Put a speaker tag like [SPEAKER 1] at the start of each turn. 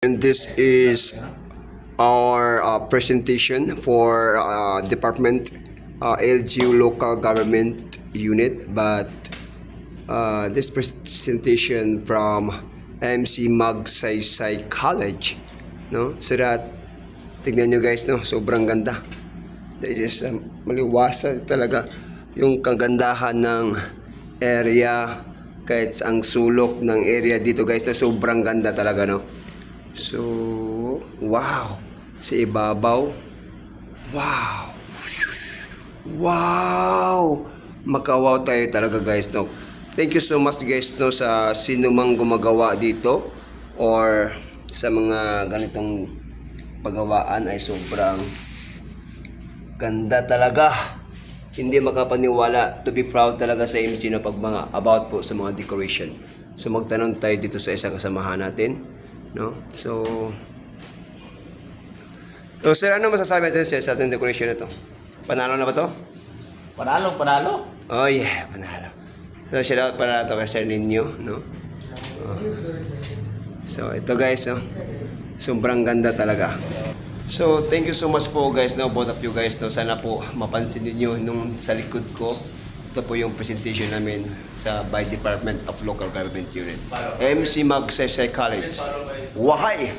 [SPEAKER 1] And this is our presentation for department LGU local government unit, but this presentation from MC Magsaysay College, no? So that tignan nyo guys, no? Sobrang ganda. This is maliwasa talaga yung kagandahan ng area, kahit ang sulok ng area dito guys, na sobrang ganda talaga, no? So, wow! Sa ibabaw, wow! Wow! Makawaw tayo talaga guys, no? Thank you so much guys, no, sa sino mang gumagawa dito or sa mga ganitong paggawaan ay sobrang ganda talaga. Hindi makapaniwala, to be proud talaga sa MC na pag mga about po sa mga decoration. So magtanong tayo dito sa isang kasamahan natin, no? So sir, ano masasabi natin sir, sa ating decoration na to? Panalo na ba to?
[SPEAKER 2] Panalo.
[SPEAKER 1] Oh yeah, panalo. So shout out para to kay Sir Ninyo, no? So ito guys, no? Sobrang ganda talaga. So thank you so much po guys, no, both of you guys, no. Sana po mapansin niyo nung sa likod ko. Ito po yung presentation namin sa by Department of Local Government Unit, MC Magsaysay College. Why?